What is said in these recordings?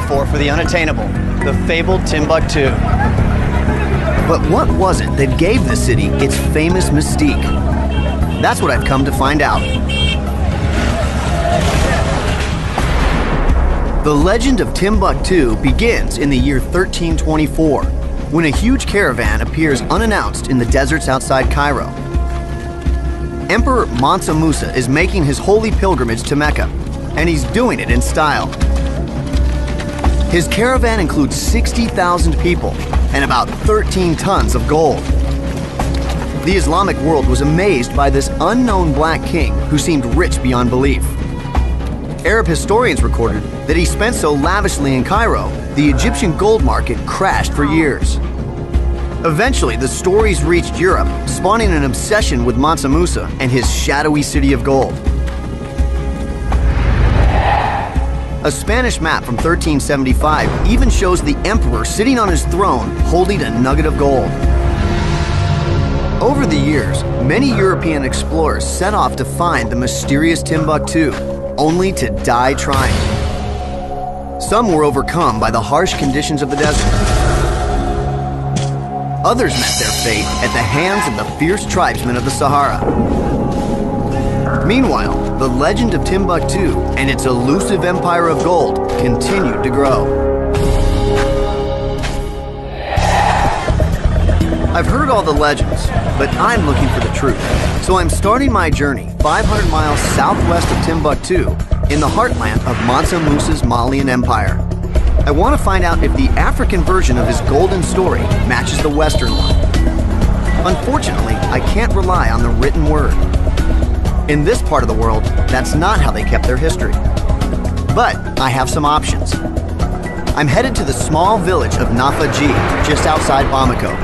metaphor for the unattainable, the fabled Timbuktu. But what was it that gave the city its famous mystique? That's what I've come to find out. The legend of Timbuktu begins in the year 1324, when a huge caravan appears unannounced in the deserts outside Cairo. Emperor Mansa Musa is making his holy pilgrimage to Mecca, and he's doing it in style. His caravan includes 60,000 people and about 13 tons of gold. The Islamic world was amazed by this unknown black king who seemed rich beyond belief. Arab historians recorded that he spent so lavishly in Cairo, the Egyptian gold market crashed for years. Eventually, the stories reached Europe, spawning an obsession with Mansa Musa and his shadowy city of gold. A Spanish map from 1375 even shows the emperor sitting on his throne holding a nugget of gold. Over the years, many European explorers set off to find the mysterious Timbuktu, only to die trying. Some were overcome by the harsh conditions of the desert. Others met their fate at the hands of the fierce tribesmen of the Sahara. Meanwhile, the legend of Timbuktu and its elusive empire of gold continued to grow. I've heard all the legends, but I'm looking for the truth. So I'm starting my journey 500 miles southwest of Timbuktu in the heartland of Mansa Musa's Malian Empire. I want to find out if the African version of his golden story matches the Western one. Unfortunately, I can't rely on the written word. In this part of the world, that's not how they kept their history. But I have some options. I'm headed to the small village of Nafaji, just outside Bamako.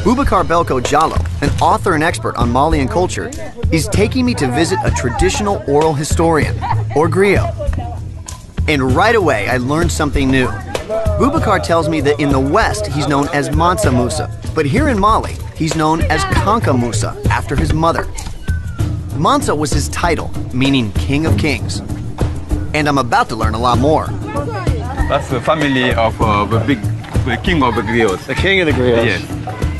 Boubacar Belko Jallo, an author and expert on Malian culture, is taking me to visit a traditional oral historian, or griot. And right away, I learned something new. Boubacar tells me that in the West, he's known as Mansa Musa, but here in Mali, he's known as Kanka Musa, after his mother. Mansa was his title, meaning King of Kings. And I'm about to learn a lot more. That's the family of the king of the griots. The king of the griots. Yes.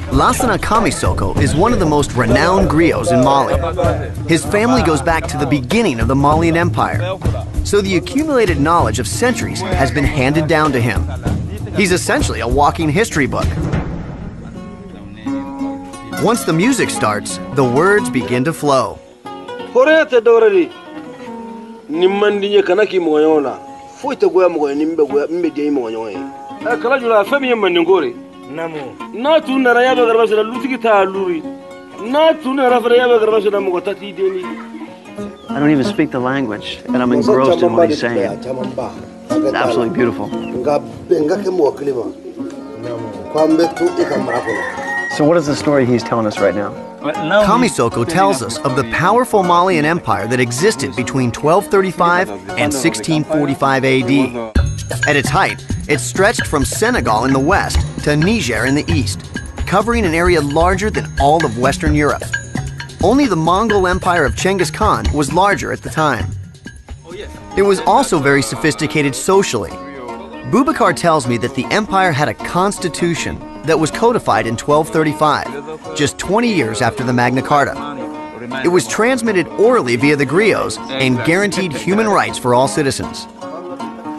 Lassana Kamisoko is one of the most renowned griots in Mali. His family goes back to the beginning of the Malian Empire, so the accumulated knowledge of centuries has been handed down to him. He's essentially a walking history book. Once the music starts, the words begin to flow. I don't even speak the language, and I'm engrossed in what he's saying. It's absolutely beautiful. So what is the story he's telling us right now? Kamisoko tells us of the powerful Malian Empire that existed between 1235 and 1645 AD. At its height, it stretched from Senegal in the west to Niger in the east, covering an area larger than all of Western Europe. Only the Mongol Empire of Genghis Khan was larger at the time. It was also very sophisticated socially. Boubacar tells me that the empire had a constitution that was codified in 1235, just 20 years after the Magna Carta. It was transmitted orally via the griots and guaranteed human rights for all citizens.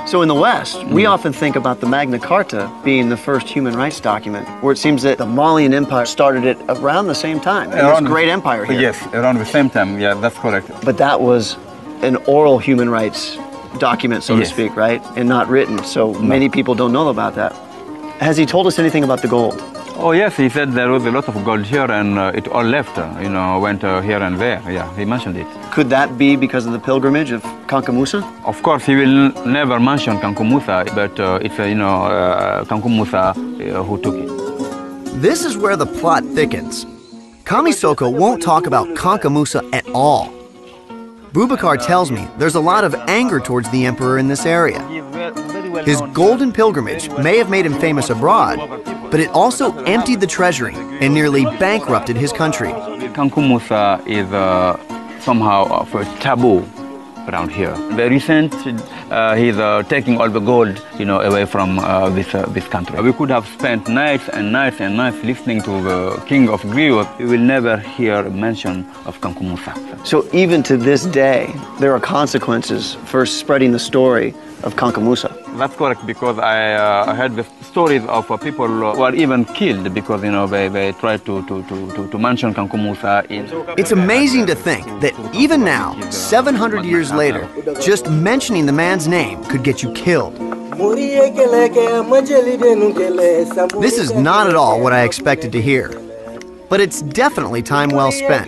So in the West, we often think about the Magna Carta being the first human rights document, where it seems that the Malian Empire started it around the same time. It was a great empire here. Yes, around the same time. Yeah, that's correct. But that was an oral human rights document, so to speak, right? And not written. So many people don't know about that. Has he told us anything about the gold? Oh yes, he said there was a lot of gold here and it all left, went here and there. Yeah, he mentioned it. Could that be because of the pilgrimage of Kanka Musa? Of course, he will never mention Kanka Musa, but it's, Kanka Musa who took it. This is where the plot thickens. Kamisoko won't talk about Kanka Musa at all. Boubacar tells me there's a lot of anger towards the emperor in this area. His golden pilgrimage may have made him famous abroad, but it also emptied the treasury and nearly bankrupted his country. Kanka Musa is somehow of a taboo around here. The recent he's taking all the gold, away from this country. We could have spent nights and nights and nights listening to the king of Griot. We will never hear a mention of Kankou Musa. So even to this day, there are consequences for spreading the story of Kankou Musa. That's correct, because I heard the stories of people who are even killed because they tried to mention Kankou Musa. It's amazing to think that even now, 700 years later, just mentioning the man's name could get you killed. This is not at all what I expected to hear, but it's definitely time well spent.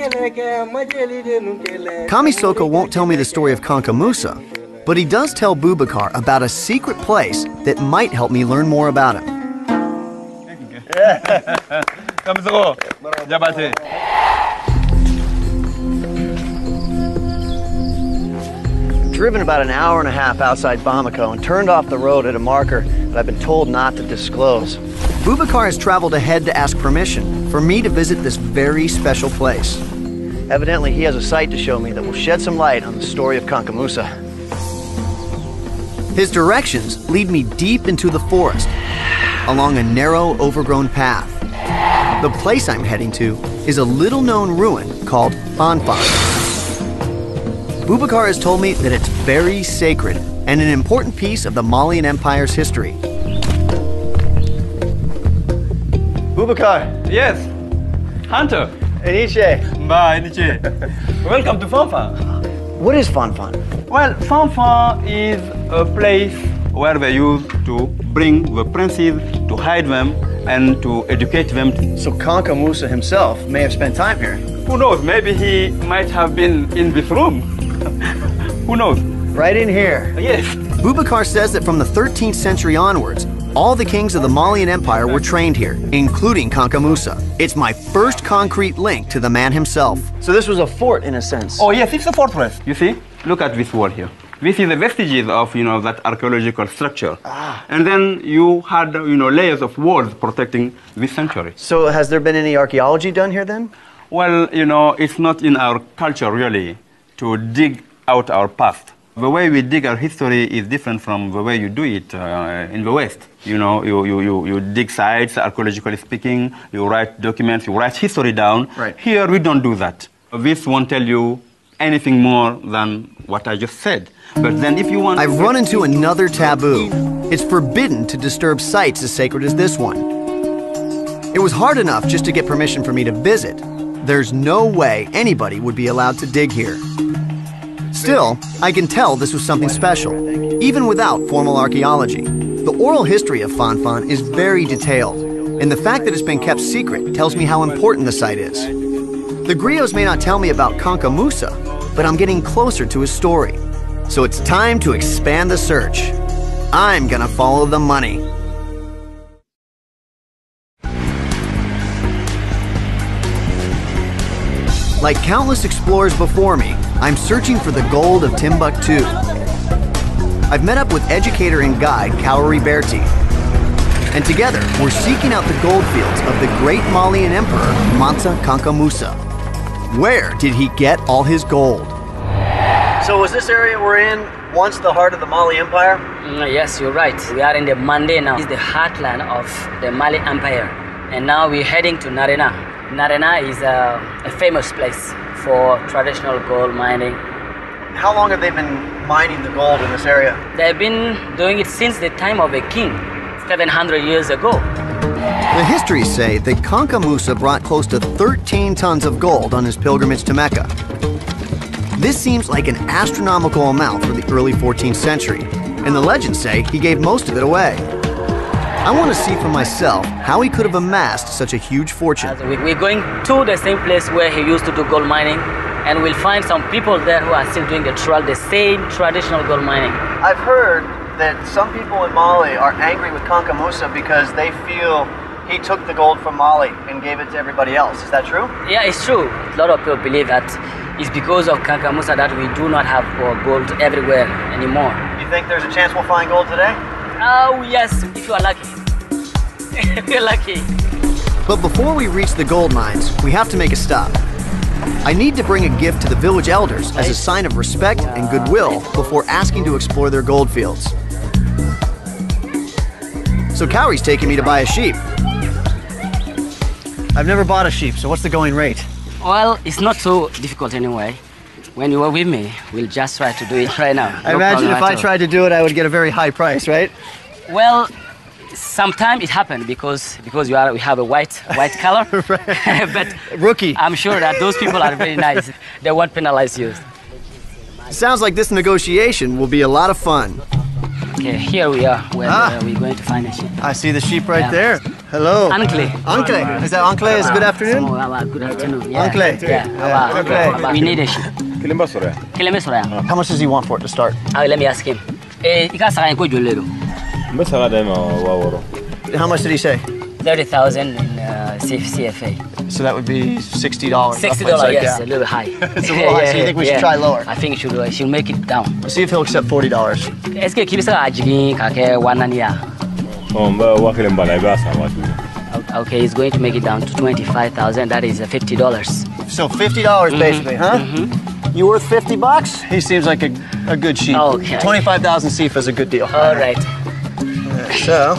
Kamisoko won't tell me the story of Kankou Musa, but he does tell Boubacar about a secret place that might help me learn more about him. Driven about an hour and a half outside Bamako and turned off the road at a marker that I've been told not to disclose. Boubacar has traveled ahead to ask permission for me to visit this very special place. Evidently, he has a site to show me that will shed some light on the story of Kankou Musa. His directions lead me deep into the forest, along a narrow, overgrown path. The place I'm heading to is a little-known ruin called Fanfan. Boubacar has told me that it's very sacred and an important piece of the Malian Empire's history. Boubacar. Yes, Hunter. Eniche. Eniche. Welcome to Fanfan. What is Fanfan? Well, Fanfan is a place where they used to bring the princes, to hide them, and to educate them. So Kankou Musa himself may have spent time here. Who knows? Maybe he might have been in this room. Who knows? Right in here. Yes. Boubacar says that from the 13th century onwards, all the kings of the Malian Empire were trained here, including Kankou Musa. It's my first concrete link to the man himself. So this was a fort in a sense. Oh yes, it's a fortress. You see? Look at this wall here. This is the vestiges of, that archaeological structure. And then you had, layers of walls protecting this sanctuary. So has there been any archaeology done here then? Well, it's not in our culture really to dig out our past. The way we dig our history is different from the way you do it in the West. You dig sites, archaeologically speaking, you write documents, you write history down. Right. Here we don't do that. This won't tell you anything more than what I just said. But then if you want... I've run into another taboo. It's forbidden to disturb sites as sacred as this one. It was hard enough just to get permission for me to visit. There's no way anybody would be allowed to dig here. Still, I can tell this was something special, even without formal archaeology. The oral history of Fanfan is very detailed, and the fact that it's been kept secret tells me how important the site is. The griots may not tell me about Kankou Musa, but I'm getting closer to his story. So it's time to expand the search. I'm gonna follow the money. Like countless explorers before me, I'm searching for the gold of Timbuktu. I've met up with educator and guide Kaori Berti, and together we're seeking out the gold fields of the great Malian emperor Mansa Kankou Musa. Where did he get all his gold? So was this area we're in once the heart of the Mali Empire? Yes, you're right. We are in the Mande now. It's the heartland of the Mali Empire. And now we're heading to Narena. Narena is a famous place for traditional gold mining. How long have they been mining the gold in this area? They've been doing it since the time of a king, 700 years ago. The histories say that Kankou Musa brought close to 13 tons of gold on his pilgrimage to Mecca. This seems like an astronomical amount for the early 14th century, and the legends say he gave most of it away. I want to see for myself how he could have amassed such a huge fortune. We're going to the same place where he used to do gold mining, and we'll find some people there who are still doing the same traditional gold mining. I've heard that some people in Mali are angry with Kankou Musa because they feel he took the gold from Mali and gave it to everybody else. Is that true? Yeah, it's true. A lot of people believe that it's because of Kankou Musa that we do not have gold everywhere anymore. You think there's a chance we'll find gold today? Oh, yes, if you are lucky. If you're lucky. But before we reach the gold mines, we have to make a stop. I need to bring a gift to the village elders as a sign of respect and goodwill before asking to explore their gold fields. So Cowrie's taking me to buy a sheep. I've never bought a sheep, so what's the going rate? Well, it's not so difficult anyway. When you are with me, we'll just try to do it right now. I imagine if I tried to do it, I would get a very high price, right? Well, sometimes it happens because we have a white color. But Rookie. I'm sure that those people are very nice. They won't penalize you. Sounds like this negotiation will be a lot of fun. Okay, here we are. We're going to find a sheep. I see the sheep right there. Hello. Uncle. Uncle. Is that uncle? Is good afternoon? Good afternoon. Yeah. Uncle. Yeah. We need a sheep. How much does he want for it to start? Let me ask him. How much did he say? 30,000 in CFA. So that would be $60. $60, yes, a little high. It's a little high, so you think we should try lower? I think she'll make it down. Let's see if he'll accept $40. Est-ce que kibisa ajigi kake wanania? Okay, he's going to make it down to 25,000. That is $50. So $50 basically, huh? You worth 50 bucks? He seems like a good sheep. Okay. 25,000 Sifa is a good deal. All right. So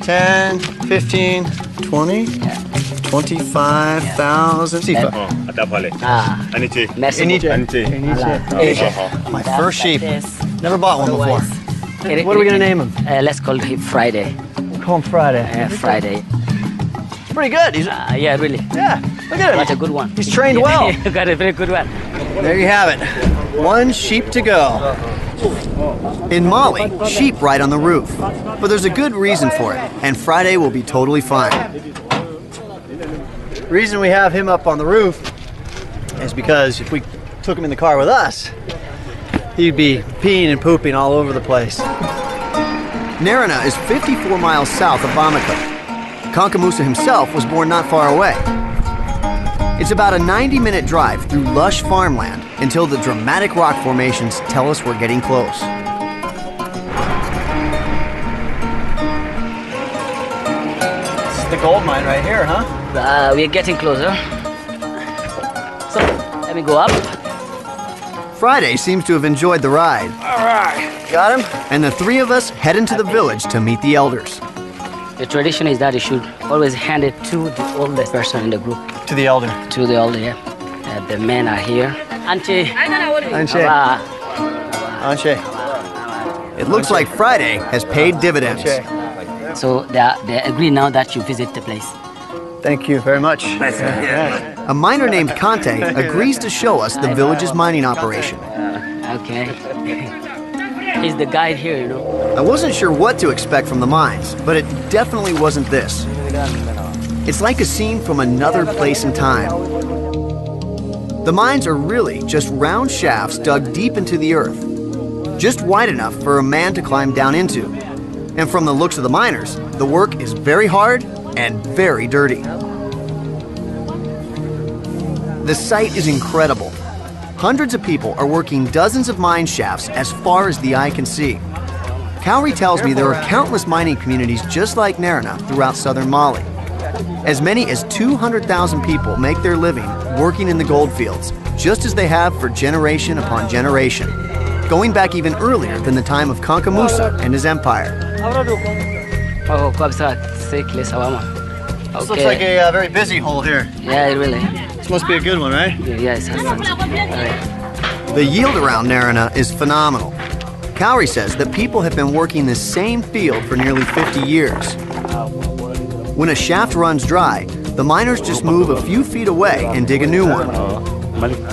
10, 15, 20, 25,000 Sifa. Merci beaucoup. My first sheep. Never bought one before. What are we going to name him? Let's call him Friday. Call him Friday. Friday. It's pretty good. He's, yeah, really. yeah, look at him. Got a good one. He's trained well. Got a very good one. There you have it. One sheep to go. In Mali, sheep ride on the roof. But there's a good reason for it, and Friday will be totally fine. The reason we have him up on the roof is because if we took him in the car with us, he'd be peeing and pooping all over the place. Narina is 54 miles south of Bamako. Kanka Musa himself was born not far away. It's about a 90-minute drive through lush farmland until the dramatic rock formations tell us we're getting close. This is the gold mine right here, huh? We're getting closer. So, let me go up. Friday seems to have enjoyed the ride. All right. Got him? And the three of us head into the village to meet the elders. The tradition is that you should always hand it to the oldest person in the group. To the elder. To the elder, yeah. The men are here. Anche. Anche. Anche. It looks like Friday has paid dividends. So they agree now that you visit the place. Thank you very much. A miner named Kante agrees to show us the village's mining operation. Okay. He's the guide here, you know. I wasn't sure what to expect from the mines, but it definitely wasn't this. It's like a scene from another place and time. The mines are really just round shafts dug deep into the earth, just wide enough for a man to climb down into. And from the looks of the miners, the work is very hard and very dirty. The site is incredible. Hundreds of people are working dozens of mine shafts as far as the eye can see. Cowrie tells me there are countless mining communities just like Narina throughout southern Mali. As many as 200,000 people make their living working in the gold fields, just as they have for generation upon generation, going back even earlier than the time of Kanka Musa and his empire. This looks like a very busy hole here. Yeah, really. This must be a good one, right? Yeah, it has some. The yield around Narina is phenomenal. Cowrie says that people have been working this same field for nearly 50 years. When a shaft runs dry, the miners just move a few feet away and dig a new one.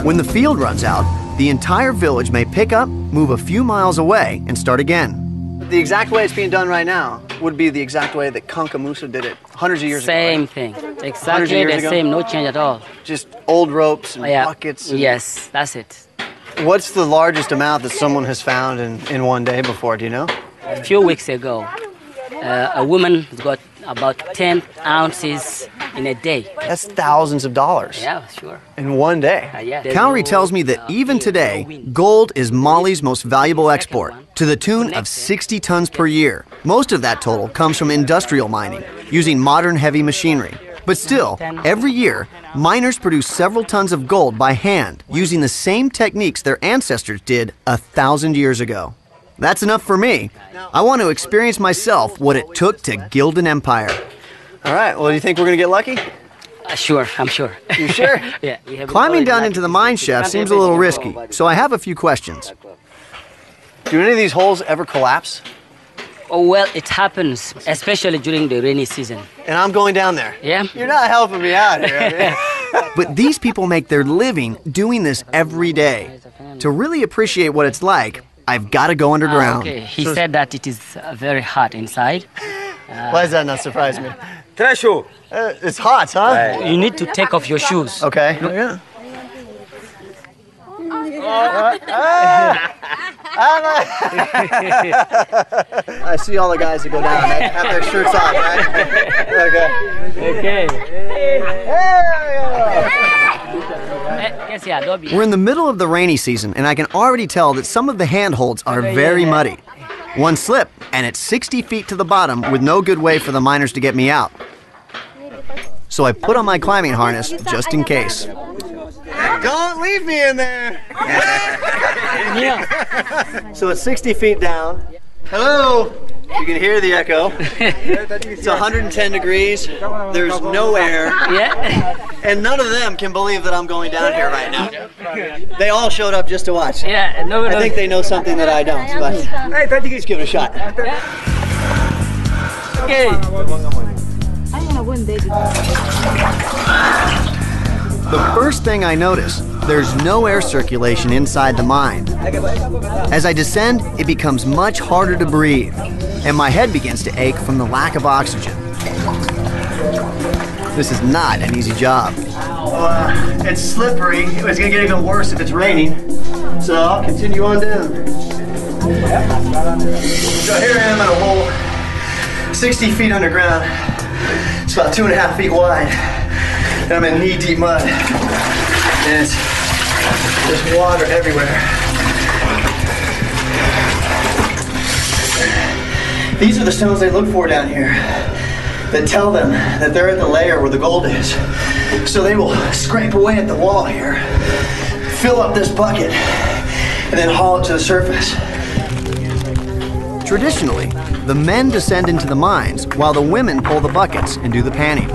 When the field runs out, the entire village may pick up, move a few miles away, and start again. The exact way it's being done right now would be the exact way that Kanka Musa did it hundreds of years ago. Same thing. Exactly the same, no change at all. Just old ropes and buckets. And yes, that's it. What's the largest amount that someone has found in one day before, do you know? A few weeks ago, a woman got about 10 ounces in a day. That's thousands of dollars. Yeah, sure. In one day. Yeah. Cowrie tells me that even today, gold is Mali's most valuable export, to the tune of 60 tons per year. Most of that total comes from industrial mining, using modern heavy machinery. But still, every year, miners produce several tons of gold by hand using the same techniques their ancestors did 1,000 years ago. That's enough for me. I want to experience myself what it took to gild an empire. All right, well, do you think we're going to get lucky? Sure, I'm sure. You sure? Yeah. We have Climbing down into the mine shaft seems a little risky, so I have a few questions. Do any of these holes ever collapse? Oh, well, it happens, especially during the rainy season. And I'm going down there. Yeah? You're not helping me out here. I mean. But these people make their living doing this every day. To really appreciate what it's like, I've got to go underground. Okay, he said that it is very hot inside. Why does that not surprise me? Treasure. It's hot, huh? You need to take off your shoes. Okay. Yeah. I see all the guys that go down. They have their shirts off, right? Okay. We're in the middle of the rainy season, and I can already tell that some of the handholds are very muddy. One slip, and it's 60 feet to the bottom with no good way for the miners to get me out. So I put on my climbing harness just in case. Don't leave me in there. So it's 60 feet down. Hello. You can hear the echo. It's 110 degrees. There's no air. Yeah. And none of them can believe that I'm going down here right now. They all showed up just to watch. Yeah. No. I think they know something that I don't. But hey, let's give it a shot. Okay. The first thing I notice, there's no air circulation inside the mine. As I descend, it becomes much harder to breathe, and my head begins to ache from the lack of oxygen. This is not an easy job. It's slippery. It's gonna get even worse if it's raining. So I'll continue on down. So here I am at a hole 60 feet underground. It's about 2.5 feet wide. And I'm in knee-deep mud. And there's water everywhere. These are the stones they look for down here that tell them that they're at the layer where the gold is. So they will scrape away at the wall here, fill up this bucket, and then haul it to the surface. Traditionally, the men descend into the mines while the women pull the buckets and do the panning.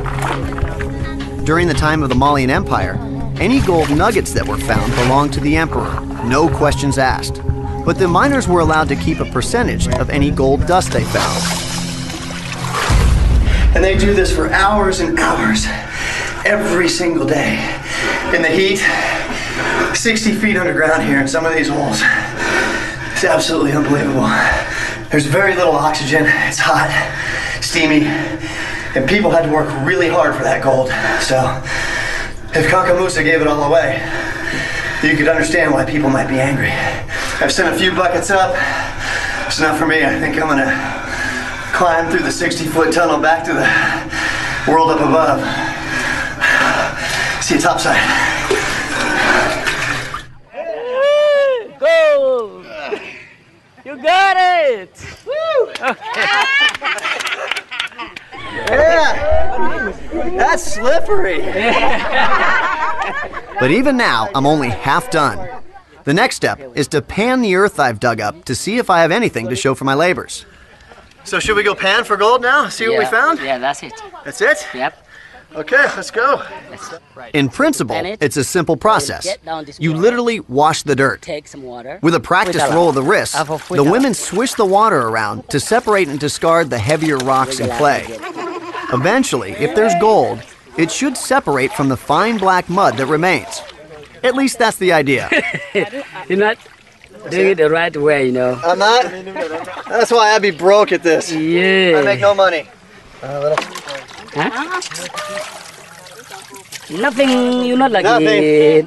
During the time of the Malian Empire, any gold nuggets that were found belonged to the emperor, no questions asked. But the miners were allowed to keep a percentage of any gold dust they found. And they do this for hours and hours, every single day. In the heat, 60 feet underground here in some of these holes. It's absolutely unbelievable. There's very little oxygen, it's hot, steamy, and people had to work really hard for that gold. So, if Kankamusa gave it all away, you could understand why people might be angry. I've sent a few buckets up. It's enough for me. I think I'm gonna climb through the 60-foot tunnel back to the world up above. See you topside. Go! You got it! Woo! Okay. Yeah! That's slippery! But even now, I'm only half done. The next step is to pan the earth I've dug up to see if I have anything to show for my labors. So should we go pan for gold now? See what we found? Yeah, that's it. That's it? Yep. Okay, let's go. In principle, it's a simple process. You literally wash the dirt. Take some water. With a practiced roll of the wrist, the women swish the water around to separate and discard the heavier rocks and clay. Eventually, if there's gold, it should separate from the fine black mud that remains. At least that's the idea. You're not doing it the right way, you know. I'm not? That's why I'd be broke at this. Yeah. I make no money. Huh? Nothing, you're not like Nothing. it.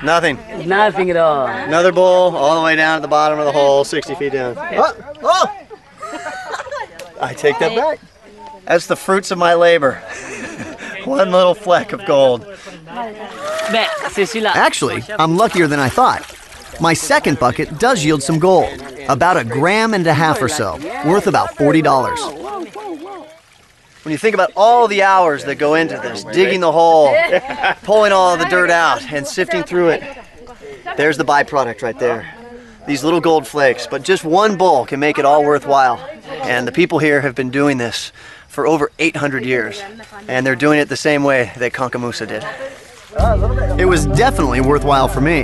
Nothing. Nothing at all. Another bowl all the way down at the bottom of the hole, 60 feet down. Oh! I take that back. That's the fruits of my labor. One little fleck of gold. Actually, I'm luckier than I thought. My second bucket does yield some gold, about 1.5 grams or so, worth about $40. When you think about all the hours that go into this, digging the hole, pulling all the dirt out, and sifting through it, there's the byproduct right there. These little gold flakes, but just one bowl can make it all worthwhile. And the people here have been doing this for over 800 years, and they're doing it the same way that Kanka Musa did. It was definitely worthwhile for me.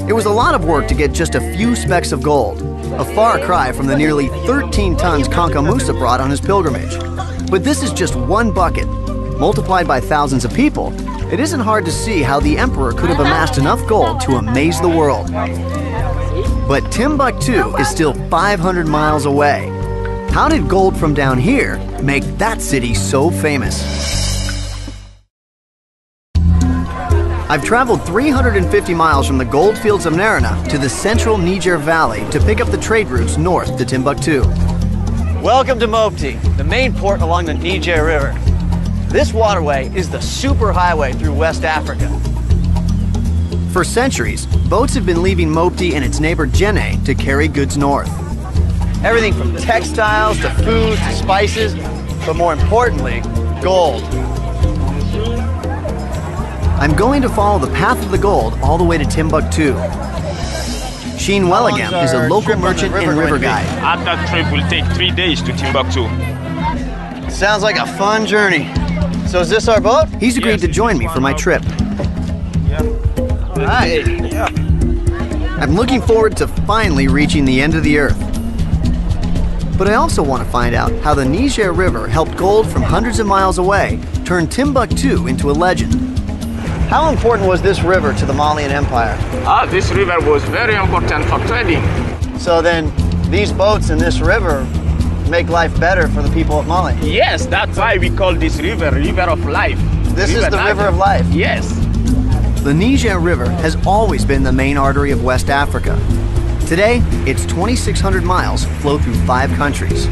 It was a lot of work to get just a few specks of gold, a far cry from the nearly 13 tons Kanka Musa brought on his pilgrimage. But this is just one bucket. Multiplied by thousands of people, it isn't hard to see how the emperor could have amassed enough gold to amaze the world. But Timbuktu is still 500 miles away. How did gold from down here make that city so famous? I've traveled 350 miles from the gold fields of Narena to the central Niger Valley to pick up the trade routes north to Timbuktu. Welcome to Mopti, the main port along the Niger River. This waterway is the superhighway through West Africa. For centuries, boats have been leaving Mopti and its neighbor Djenné to carry goods north. Everything from textiles to food to spices, but more importantly, gold. I'm going to follow the path of the gold all the way to Timbuktu. Sheen Welligam is a local merchant and river guide. That trip will take 3 days to Timbuktu. Sounds like a fun journey. So is this our boat? He's agreed to join me for my trip. All right. I'm looking forward to finally reaching the end of the earth. But I also want to find out how the Niger River helped gold from hundreds of miles away turn Timbuktu into a legend. How important was this river to the Malian Empire? This river was very important for trading. So then, these boats in this river make life better for the people of Mali? Yes, that's why we call this river River of Life. This is the River of Life? Yes. The Niger River has always been the main artery of West Africa. Today, its 2,600 miles flow through 5 countries.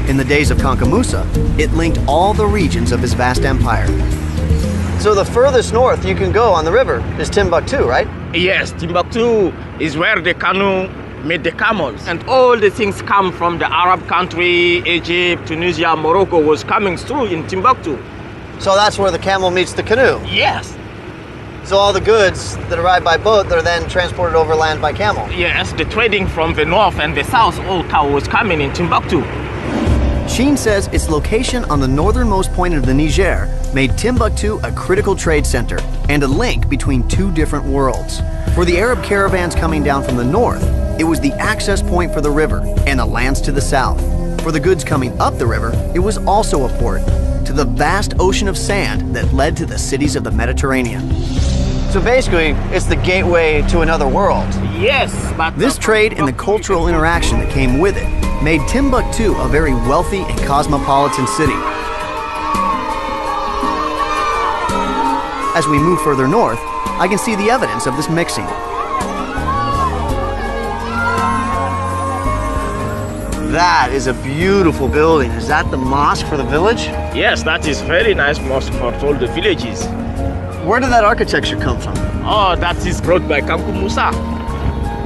In the days of Kanka Musa, it linked all the regions of his vast empire. So the furthest north you can go on the river is Timbuktu, right? Yes, Timbuktu is where the canoe met the camels. And all the things come from the Arab country, Egypt, Tunisia, Morocco was coming through in Timbuktu. So that's where the camel meets the canoe? Yes. So all the goods that arrive by boat, they're then transported overland by camel? Yes, the trading from the north and the south all was coming in Timbuktu. Sheen says its location on the northernmost point of the Niger made Timbuktu a critical trade center and a link between 2 different worlds. For the Arab caravans coming down from the north, it was the access point for the river and the lands to the south. For the goods coming up the river, it was also a port to the vast ocean of sand that led to the cities of the Mediterranean. So basically, it's the gateway to another world. Yes, but this trade and the cultural interaction that came with it made Timbuktu a very wealthy and cosmopolitan city. As we move further north, I can see the evidence of this mixing. That is a beautiful building. Is that the mosque for the village? Yes, that is very nice mosque for all the villages. Where did that architecture come from? Oh, that is brought by Kanka Musa.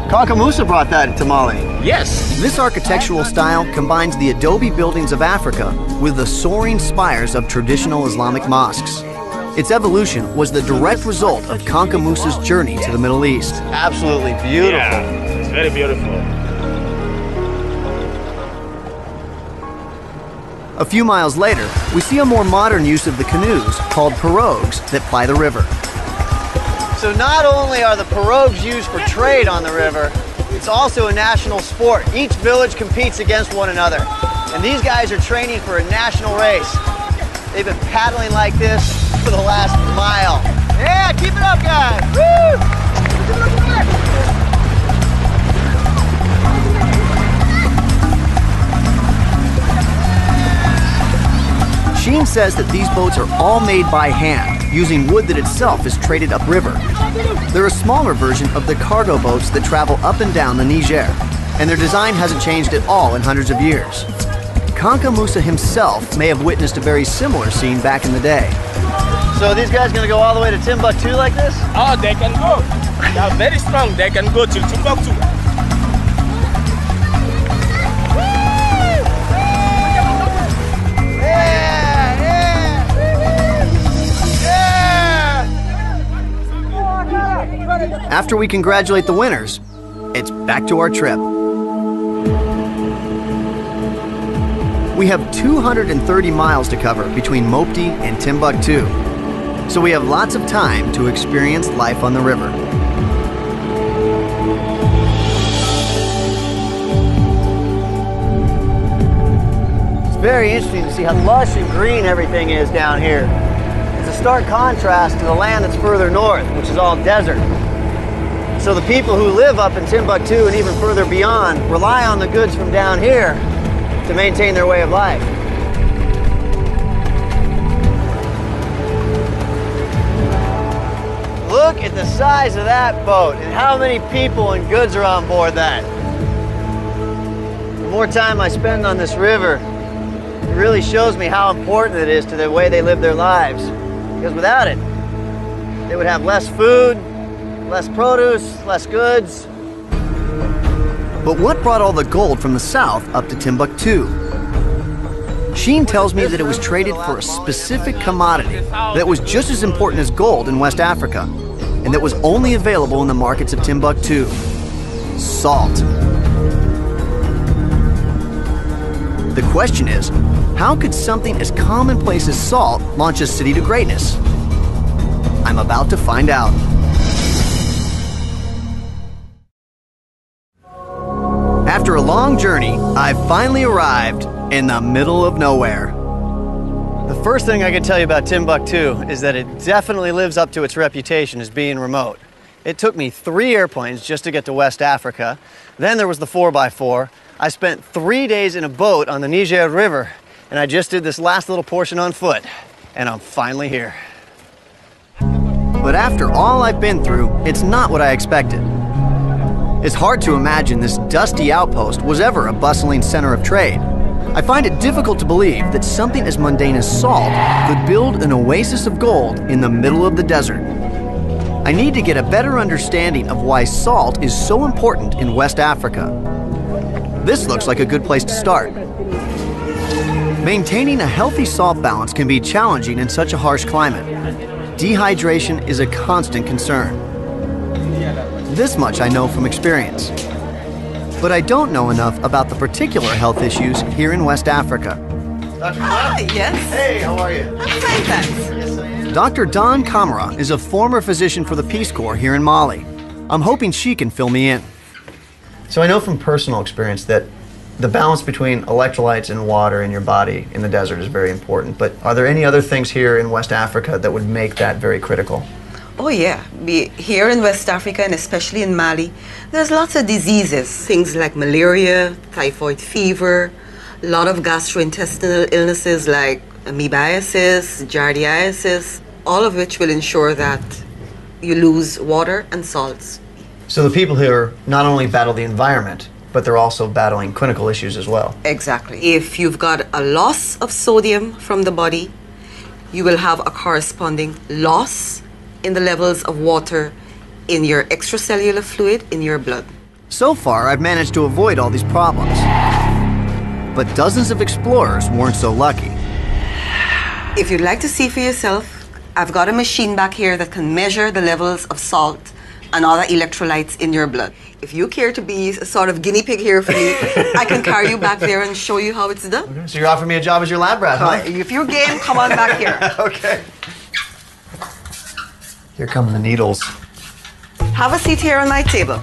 Kanka Musa brought that to Mali? Yes. This architectural style combines the adobe buildings of Africa with the soaring spires of traditional Islamic mosques. Its evolution was the direct result of Kanka Musa's journey to the Middle East. Absolutely beautiful. Yeah, it's very beautiful. A few miles later, we see a more modern use of the canoes called pirogues that ply the river. So not only are the pirogues used for trade on the river, it's also a national sport. Each village competes against one another. And these guys are training for a national race. They've been paddling like this for the last mile. Yeah, keep it up, guys. Woo! Sheen says that these boats are all made by hand, using wood that itself is traded upriver. They're a smaller version of the cargo boats that travel up and down the Niger, and their design hasn't changed at all in hundreds of years. Kanka Musa himself may have witnessed a very similar scene back in the day. So are these guys gonna go all the way to Timbuktu like this? Oh, they can go. They are very strong. They can go to Timbuktu. Yeah, After we congratulate the winners, it's back to our trip. We have 230 miles to cover between Mopti and Timbuktu, so we have lots of time to experience life on the river. It's very interesting to see how lush and green everything is down here. It's a stark contrast to the land that's further north, which is all desert. So the people who live up in Timbuktu and even further beyond rely on the goods from down here to maintain their way of life. Look at the size of that boat and how many people and goods are on board that. The more time I spend on this river, it really shows me how important it is to the way they live their lives. Because without it, they would have less food, less produce, less goods. But what brought all the gold from the south up to Timbuktu? Sheen tells me that it was traded for a specific commodity that was just as important as gold in West Africa, and that was only available in the markets of Timbuktu: salt. The question is, how could something as commonplace as salt launch a city to greatness? I'm about to find out. After a long journey, I've finally arrived in the middle of nowhere. The first thing I can tell you about Timbuktu is that it definitely lives up to its reputation as being remote. It took me 3 airplanes just to get to West Africa. Then there was the 4x4. I spent 3 days in a boat on the Niger River, and I just did this last little portion on foot, and I'm finally here. But after all I've been through, it's not what I expected. It's hard to imagine this dusty outpost was ever a bustling center of trade. I find it difficult to believe that something as mundane as salt could build an oasis of gold in the middle of the desert. I need to get a better understanding of why salt is so important in West Africa. This looks like a good place to start. Maintaining a healthy salt balance can be challenging in such a harsh climate. Dehydration is a constant concern. This much I know from experience. But I don't know enough about the particular health issues here in West Africa. Dr. Yes. Hey, how are you? I'm fine, thanks. Yes, I am. Dr. Dawn Kamara is a former physician for the Peace Corps here in Mali. I'm hoping she can fill me in. So I know from personal experience that the balance between electrolytes and water in your body in the desert is very important. But are there any other things here in West Africa that would make that very critical? Oh yeah, here in West Africa and especially in Mali, there's lots of diseases, things like malaria, typhoid fever, a lot of gastrointestinal illnesses like amoebiasis, giardiasis, all of which will ensure that you lose water and salts. So the people here not only battle the environment, but they're also battling clinical issues as well. Exactly. If you've got a loss of sodium from the body, you will have a corresponding loss in the levels of water in your extracellular fluid in your blood. So far, I've managed to avoid all these problems. But dozens of explorers weren't so lucky. If you'd like to see for yourself, I've got a machine back here that can measure the levels of salt and other electrolytes in your blood. If you care to be a sort of guinea pig here for me, I can carry you back there and show you how it's done. Okay, so you're offering me a job as your lab rat, huh? If you're game, come on back here. Okay. Here come the needles. Have a seat here on my table.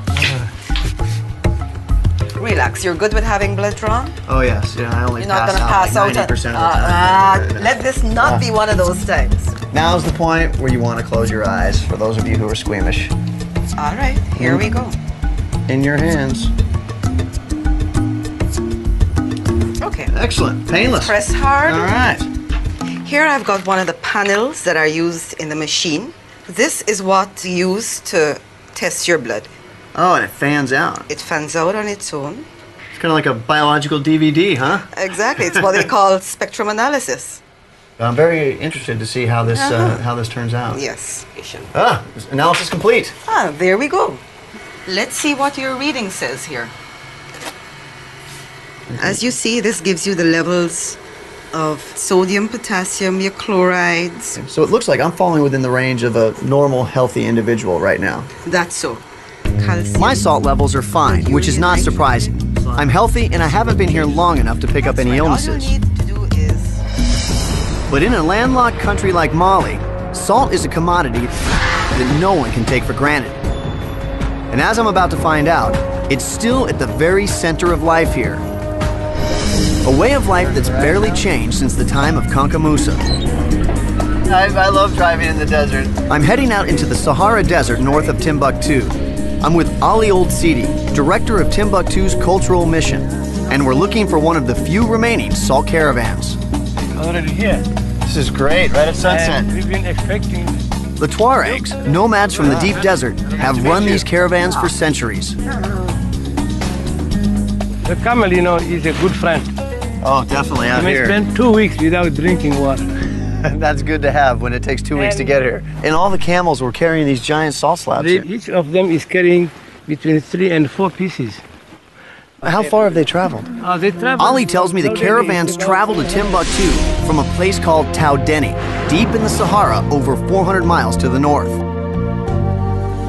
Relax. You're good with having blood drawn? Oh yes, yeah, I only You're not pass going to out pass like out. 90% of the time. Let this not be one of those times. Now's the point where you want to close your eyes, for those of you who are squeamish. All right, here we go. In your hands. Okay. Excellent. Painless. Press hard. All right. Here I've got one of the panels that are used in the machine. This is what you use to test your blood. Oh, and it fans out. It fans out on its own. It's kind of like a biological DVD, huh? Exactly. It's what they call spectrum analysis. I'm very interested to see how this turns out. Yes. Ah, analysis complete. Ah, there we go. Let's see what your reading says here. As you see, this gives you the levels of sodium, potassium, your chlorides. So it looks like I'm falling within the range of a normal, healthy individual right now. That's so. Calcium. My salt levels are fine, which is not surprising. I'm healthy and I haven't been here long enough to pick up any illnesses. All you need to do is... But in a landlocked country like Mali, salt is a commodity that no one can take for granted. And as I'm about to find out, it's still at the very center of life here. A way of life that's barely changed since the time of Kanka Musa. I love driving in the desert. I'm heading out into the Sahara Desert north of Timbuktu. I'm with Ali Old Sidi, director of Timbuktu's cultural mission, and we're looking for one of the few remaining salt caravans. Already here. This is great, right at sunset. And we've been expecting. The Tuaregs, nomads from the deep desert, have run these caravans for centuries. The camel, you know, is a good friend. Oh, definitely out You may here. spend 2 weeks without drinking water. That's good to have when it takes 2 weeks to get here. And all the camels were carrying these giant salt slabs here. Each of them is carrying between 3 and 4 pieces. How far have they traveled? They travel. Ali tells me the caravans travel to Timbuktu from a place called Taudeni, deep in the Sahara over 400 miles to the north.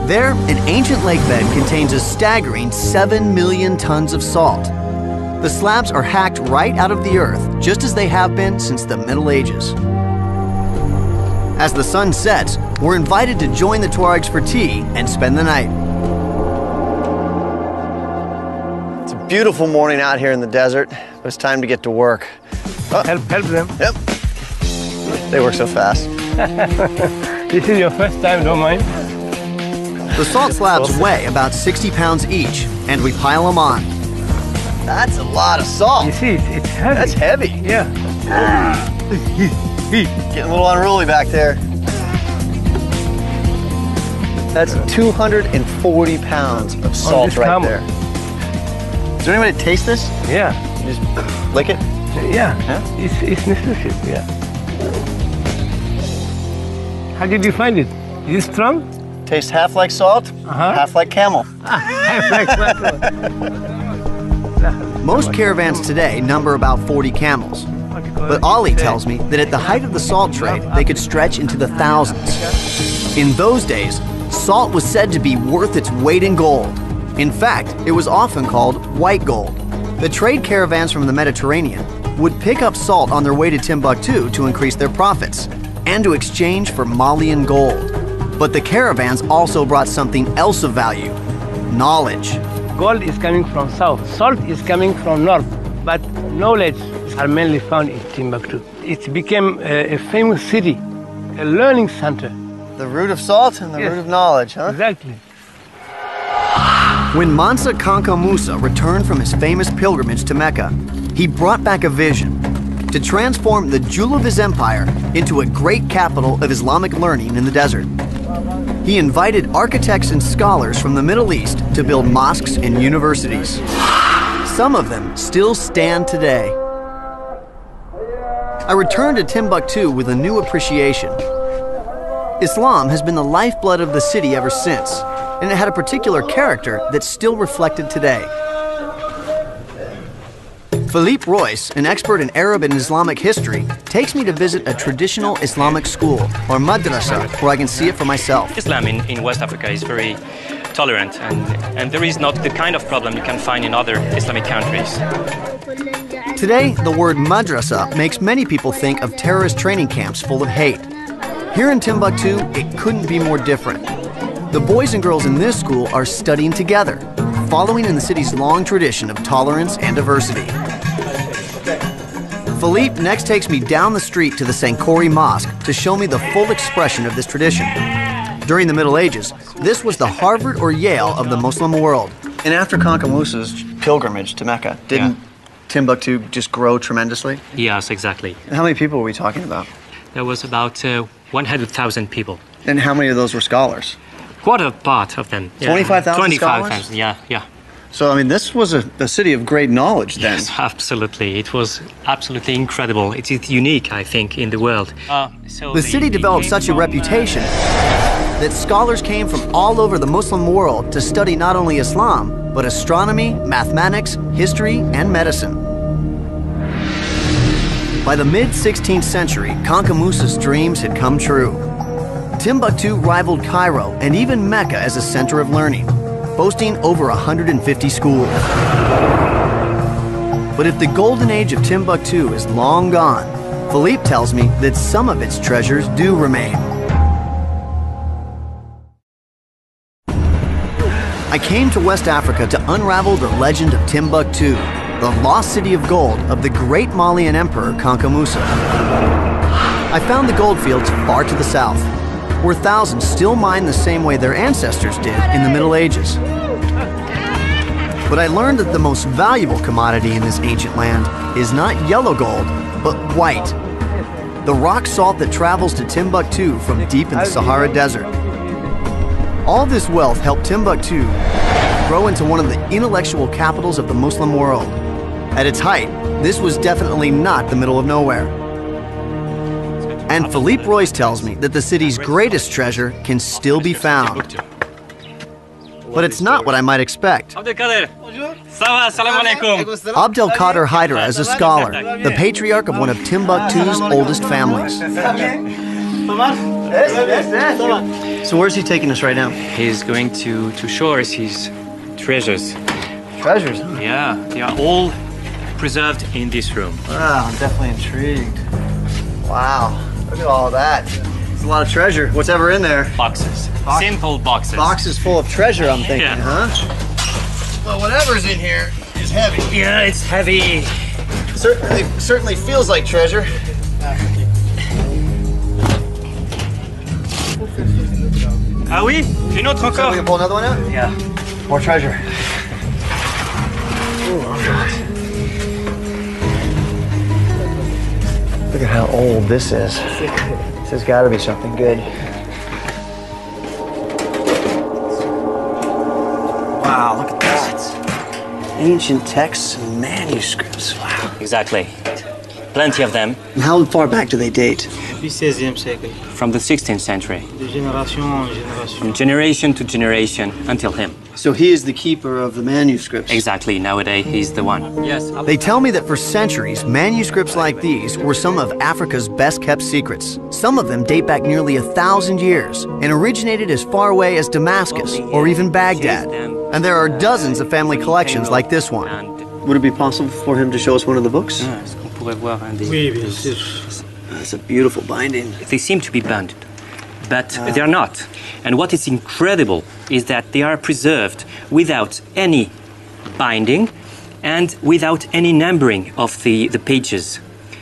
There, an ancient lake bed contains a staggering 7 million tons of salt. The slabs are hacked right out of the earth, just as they have been since the Middle Ages. As the sun sets, we're invited to join the Tuaregs for tea and spend the night. It's a beautiful morning out here in the desert, but it's time to get to work. Oh, Help them. yep. They work so fast. This is your first time, don't mind? The salt slabs weigh about 60 pounds each, and we pile them on. That's a lot of salt. You see, it's heavy. That's heavy. Yeah. Getting a little unruly back there. That's 240 pounds of salt this right camel. there. Is there any way to taste this? Yeah. You just lick it? Yeah. Yeah? It's nutritious, yeah. How did you find it? Is it strong? Tastes half like salt, half like camel. Most caravans today number about 40 camels. But Ali tells me that at the height of the salt trade, they could stretch into the thousands. In those days, salt was said to be worth its weight in gold. In fact, it was often called white gold. The trade caravans from the Mediterranean would pick up salt on their way to Timbuktu to increase their profits and to exchange for Malian gold. But the caravans also brought something else of value: knowledge. Gold is coming from south, salt is coming from north, but knowledge are mainly found in Timbuktu. It became a famous city, a learning center. The root of salt and the root of knowledge, huh? Exactly. When Mansa Kanka Musa returned from his famous pilgrimage to Mecca, he brought back a vision: to transform the jewel of his empire into a great capital of Islamic learning in the desert. He invited architects and scholars from the Middle East to build mosques and universities. Some of them still stand today. I returned to Timbuktu with a new appreciation. Islam has been the lifeblood of the city ever since, and it had a particular character that's still reflected today. Philippe Royce, an expert in Arab and Islamic history, takes me to visit a traditional Islamic school, or madrasa, where I can see it for myself. Islam in West Africa is very tolerant, and there is not the kind of problem you can find in other Islamic countries. Today, the word madrasa makes many people think of terrorist training camps full of hate. Here in Timbuktu, it couldn't be more different. The boys and girls in this school are studying together, following in the city's long tradition of tolerance and diversity. Philippe next takes me down the street to the Sankori Mosque to show me the full expression of this tradition. During the Middle Ages, this was the Harvard or Yale of the Muslim world. And after Kanka Musa's pilgrimage to Mecca, didn't Timbuktu just grow tremendously? Yes, exactly. And how many people were we talking about? There was about 100,000 people. And how many of those were scholars? Quite a part of them. 25,000 25,000, yeah. So, I mean, this was a city of great knowledge then. Yes, absolutely. It was absolutely incredible. It is unique, I think, in the world. The city developed such a reputation that scholars came from all over the Muslim world to study not only Islam, but astronomy, mathematics, history, and medicine. By the mid-16th century, Kanka Musa's dreams had come true. Timbuktu rivaled Cairo and even Mecca as a center of learning, boasting over 150 schools. But if the golden age of Timbuktu is long gone, Philippe tells me that some of its treasures do remain. I came to West Africa to unravel the legend of Timbuktu, the lost city of gold of the great Malian emperor Kanka Musa. I found the gold fields far to the south, where thousands still mine the same way their ancestors did in the Middle Ages. But I learned that the most valuable commodity in this ancient land is not yellow gold, but white, the rock salt that travels to Timbuktu from deep in the Sahara Desert. All this wealth helped Timbuktu grow into one of the intellectual capitals of the Muslim world. At its height, this was definitely not the middle of nowhere. And Philippe Royce tells me that the city's greatest treasure can still be found. But it's not what I might expect. Abdelkader Haidara is a scholar, the patriarch of one of Timbuktu's oldest families. So where's he taking us right now? He's going to show us his treasures. Treasures? Yeah, they are all preserved in this room. Wow, I'm definitely intrigued. Wow, look at all of that. It's a lot of treasure. What's ever in there? Boxes. Simple boxes. Boxes full of treasure, I'm thinking, Yeah. huh? Well, whatever's in here is heavy. Yeah, it's heavy. Certainly feels like treasure. Ah oui? Une autre So we encore? can pull another one out? Yeah. More treasure. Look at how old this is. This has got to be something good. Wow, look at that. Ancient texts and manuscripts. Wow. Exactly. Plenty of them. And how far back do they date? From the 16th century. From generation to generation until him. So he is the keeper of the manuscripts. Exactly. Nowadays, he's the one. Yes. They tell me that for centuries, manuscripts like these were some of Africa's best-kept secrets. Some of them date back nearly 1,000 years and originated as far away as Damascus or even Baghdad. And there are dozens of family collections like this one. Would it be possible for him to show us one of the books? That's a beautiful binding. They seem to be bound, but they are not. And what is incredible is that they are preserved without any binding and without any numbering of the pages.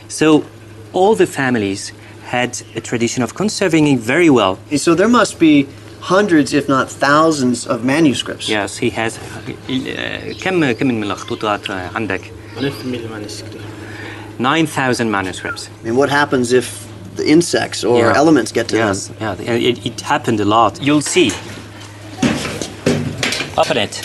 So all the families had a tradition of conserving it very well. So there must be hundreds, if not thousands, of manuscripts. Yes, he has. كم من المخطوطات عندك? 9,000 manuscripts. And what happens if the insects or elements get to them? Yeah, it happened a lot. You'll see. Open it.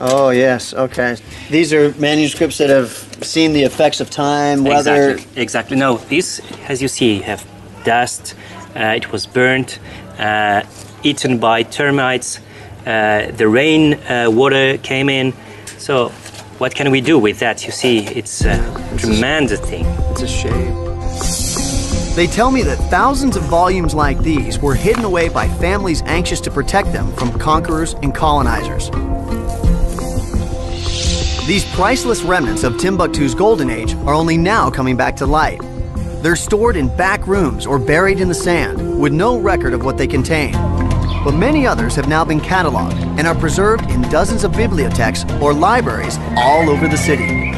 Oh, yes, okay. These are manuscripts that have seen the effects of time, weather. Exactly. No, these, as you see, have dust. It was burnt, eaten by termites. The rain water came in. So what can we do with that? You see, it's a tremendous thing. It's a shame. They tell me that thousands of volumes like these were hidden away by families anxious to protect them from conquerors and colonizers. These priceless remnants of Timbuktu's golden age are only now coming back to light. They're stored in back rooms or buried in the sand with no record of what they contain. But many others have now been cataloged and are preserved in dozens of bibliotheques or libraries all over the city.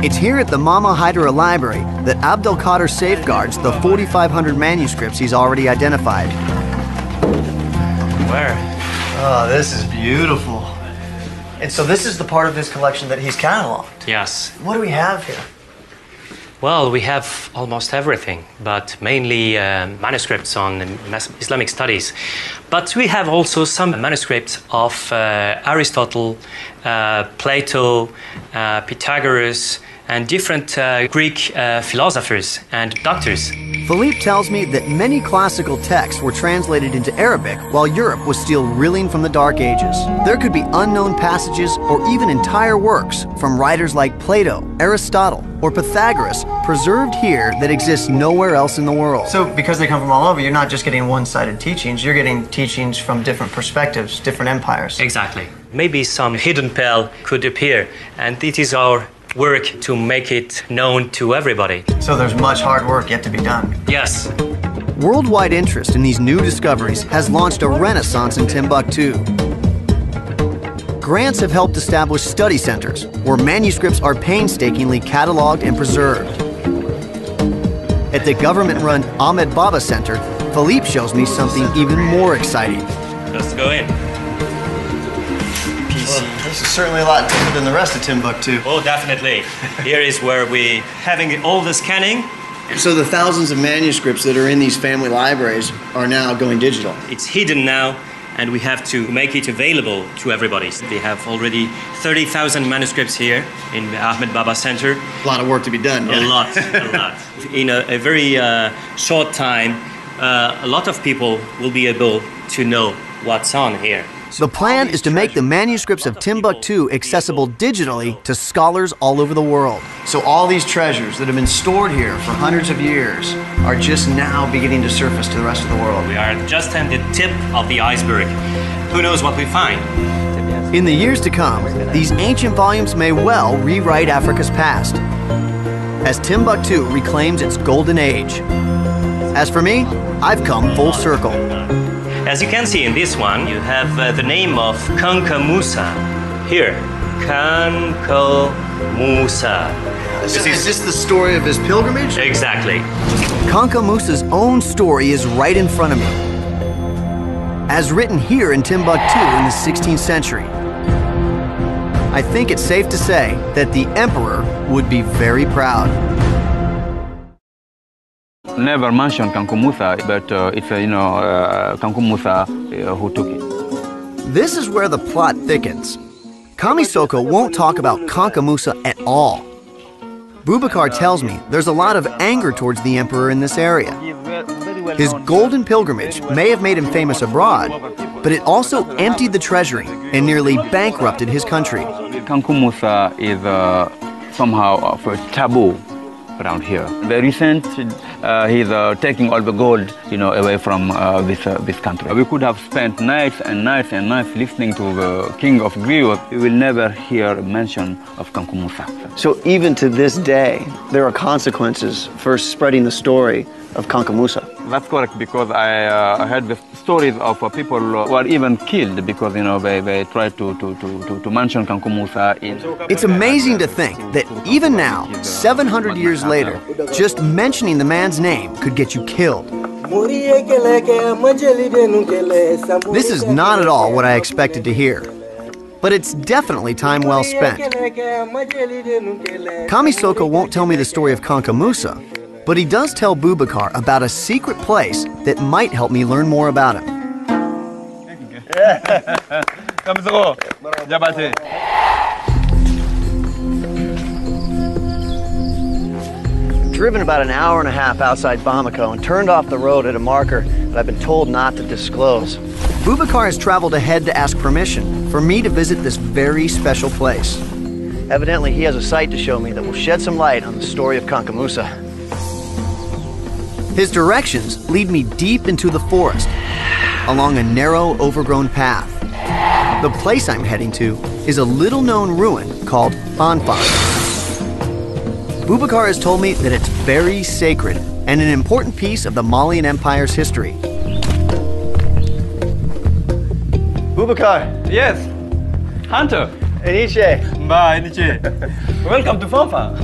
It's here at the Mama Haidara Library that Abdelkader safeguards the 4,500 manuscripts he's already identified. Where? Oh, this is beautiful. And so this is the part of his collection that he's cataloged. Yes. What do we have here? Well, we have almost everything, but mainly manuscripts on Islamic studies. But we have also some manuscripts of Aristotle, Plato, Pythagoras, and different Greek philosophers and doctors. Philippe tells me that many classical texts were translated into Arabic while Europe was still reeling from the Dark Ages. There could be unknown passages or even entire works from writers like Plato, Aristotle, or Pythagoras preserved here that exist nowhere else in the world. So because they come from all over, you're not just getting one-sided teachings, you're getting teachings from different perspectives, different empires. Exactly. Maybe some hidden pearl could appear, and it is our work to make it known to everybody. So there's much hard work yet to be done. Yes. Worldwide interest in these new discoveries has launched a renaissance in Timbuktu. Grants have helped establish study centers where manuscripts are painstakingly cataloged and preserved. At the government-run Ahmed Baba Center, Philippe shows me something even more exciting. Let's go in. Well, this is certainly a lot different than the rest of Timbuktu. Oh, definitely. Here is where we having all the scanning. So the thousands of manuscripts that are in these family libraries are now going digital. It's hidden now, and we have to make it available to everybody. They have already 30,000 manuscripts here in the Ahmed Baba Center. A lot of work to be done. A lot, a lot. In a very short time, a lot of people will be able to know what's on here. The plan is to make the manuscripts of Timbuktu accessible digitally to scholars all over the world. So all these treasures that have been stored here for hundreds of years are just now beginning to surface to the rest of the world. We are just at the tip of the iceberg. Who knows what we find? In the years to come, these ancient volumes may well rewrite Africa's past, as Timbuktu reclaims its golden age. As for me, I've come full circle. As you can see in this one, you have the name of Kanka Musa. Here, Kanka Musa. Is this the story of his pilgrimage? Exactly. Kanka Musa's own story is right in front of me, as written here in Timbuktu in the 16th century. I think it's safe to say that the emperor would be very proud. Never mentioned Kanka Musa, but it's Kanka Musa who took it. This is where the plot thickens. Kamisoko won't talk about Kanka Musa at all. Boubacar tells me there's a lot of anger towards the emperor in this area. His golden pilgrimage may have made him famous abroad, but it also emptied the treasury and nearly bankrupted his country. Kanka Musa is somehow of a taboo around here. The recent, he's taking all the gold, away from this country. We could have spent nights and nights and nights listening to the king of Griot. We will never hear mention of Kanka Musa. So even to this day, there are consequences for spreading the story of Kanka Musa. That's correct, because I heard the stories of people who were even killed because they tried to mention Kanka Musa. It's amazing to think that even now, 700 years later, just mentioning the man's name could get you killed. This is not at all what I expected to hear, but it's definitely time well spent. Kamisoko won't tell me the story of Kanka Musa, but he does tell Boubacar about a secret place that might help me learn more about him. Driven about an hour and a half outside Bamako and turned off the road at a marker that I've been told not to disclose. Boubacar has traveled ahead to ask permission for me to visit this very special place. Evidently, he has a site to show me that will shed some light on the story of Kanka Musa. His directions lead me deep into the forest, along a narrow, overgrown path. The place I'm heading to is a little-known ruin called Fanfan. Boubacar has told me that it's very sacred and an important piece of the Malian Empire's history. Boubacar. Yes, Hunter. Eniche. Bye, Eniche. Welcome to Fanfan.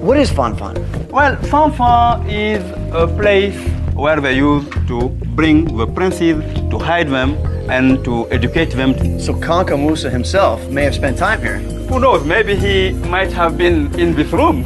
What is Fanfan? Well, Fanfan is a place where they used to bring the princes to hide them and to educate them. So Kanka Musa himself may have spent time here. Who knows? Maybe he might have been in this room.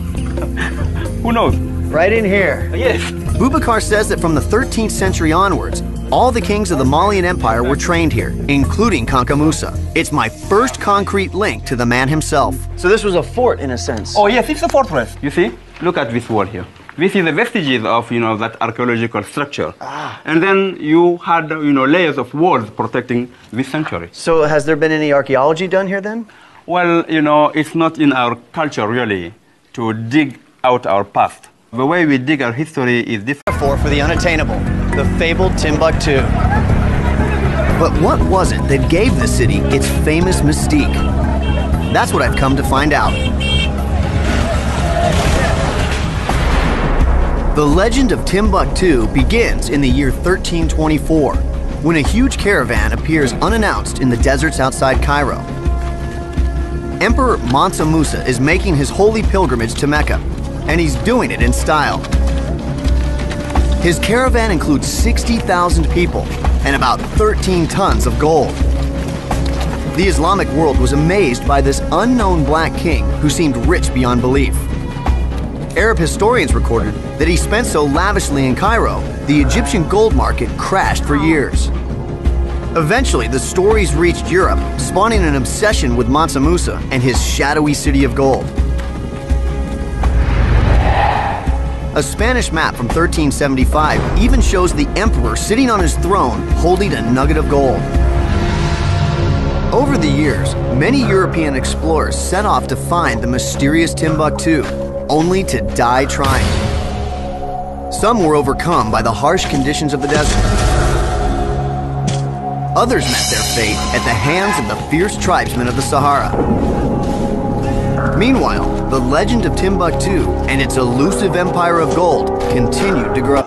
Who knows? Right in here. Yes. Boubacar says that from the 13th century onwards, all the kings of the Malian Empire were trained here, including Kanka Musa. It's my first concrete link to the man himself. So this was a fort in a sense. Oh yes, it's a fortress. You see? Look at this wall here. This is the vestiges of, that archaeological structure. And then you had, layers of walls protecting this sanctuary. So has there been any archaeology done here then? Well, it's not in our culture really to dig out our past. The way we dig our history is different. For the unattainable, the fabled Timbuktu. But what was it that gave the city its famous mystique? That's what I've come to find out. The legend of Timbuktu begins in the year 1324, when a huge caravan appears unannounced in the deserts outside Cairo. Emperor Mansa Musa is making his holy pilgrimage to Mecca, and he's doing it in style. His caravan includes 60,000 people and about 13 tons of gold. The Islamic world was amazed by this unknown black king who seemed rich beyond belief. Arab historians recorded that he spent so lavishly in Cairo, the Egyptian gold market crashed for years. Eventually, the stories reached Europe, spawning an obsession with Mansa Musa and his shadowy city of gold. A Spanish map from 1375 even shows the emperor sitting on his throne holding a nugget of gold. Over the years, many European explorers set off to find the mysterious Timbuktu, only to die trying. Some were overcome by the harsh conditions of the desert. Others met their fate at the hands of the fierce tribesmen of the Sahara. Meanwhile, the legend of Timbuktu and its elusive empire of gold continued to grow.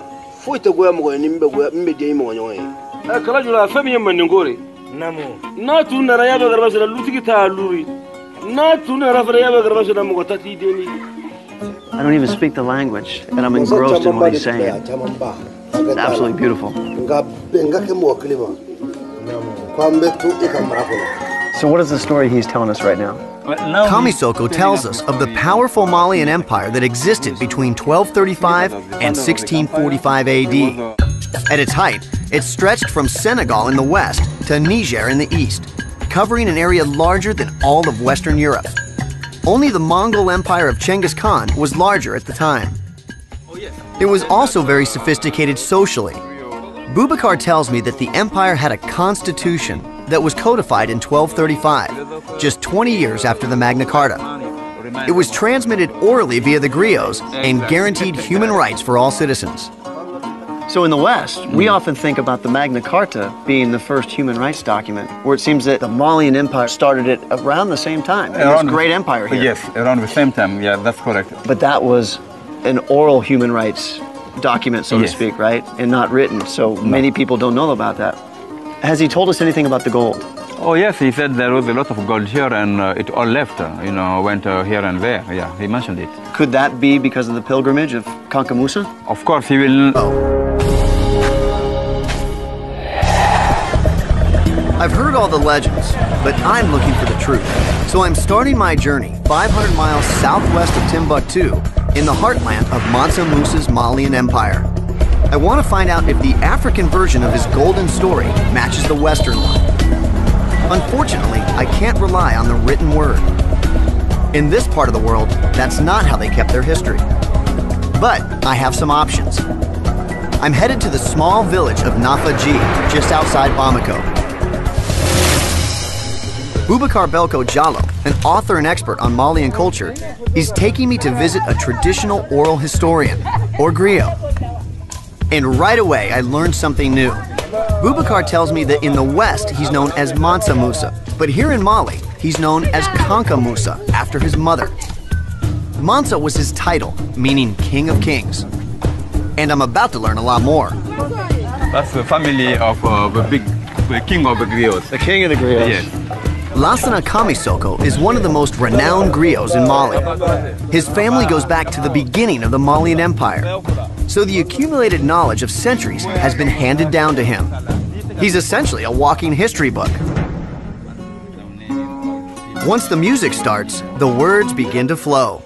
I don't even speak the language, and I'm engrossed in what he's saying. It's absolutely beautiful. So what is the story he's telling us right now? Kamisoko tells us of the powerful Malian Empire that existed between 1235 and 1645 AD. At its height, it stretched from Senegal in the west to Niger in the east, covering an area larger than all of Western Europe. Only the Mongol Empire of Genghis Khan was larger at the time. It was also very sophisticated socially. Boubacar tells me that the empire had a constitution that was codified in 1235, just 20 years after the Magna Carta. It was transmitted orally via the griots and guaranteed human rights for all citizens. So in the West, we often think about the Magna Carta being the first human rights document, where it seems that the Malian Empire started it around the same time. This great empire here. Yes, around the same time. Yeah, that's correct. But that was an oral human rights document, so to speak, right? And not written. So many people don't know about that. Has he told us anything about the gold? Oh yes, he said there was a lot of gold here and it all left, went here and there. Yeah, he mentioned it. Could that be because of the pilgrimage of Kanka Musa? Of course, he will. I've heard all the legends, but I'm looking for the truth. So I'm starting my journey 500 miles southwest of Timbuktu in the heartland of Mansa Musa's Malian Empire. I want to find out if the African version of his golden story matches the Western one. Unfortunately, I can't rely on the written word. In this part of the world, that's not how they kept their history. But I have some options. I'm headed to the small village of Nafaji, just outside Bamako. Boubacar Belko Jallo, an author and expert on Malian culture, is taking me to visit a traditional oral historian, or griot. And right away, I learned something new. Boubacar tells me that in the West, he's known as Mansa Musa, but here in Mali, he's known as Kanka Musa, after his mother. Mansa was his title, meaning King of Kings. And I'm about to learn a lot more. That's the family of the king of the griots. The king of the griots. Yes. Lassana Kamisoko is one of the most renowned griots in Mali. His family goes back to the beginning of the Malian Empire, so the accumulated knowledge of centuries has been handed down to him. He's essentially a walking history book. Once the music starts, the words begin to flow.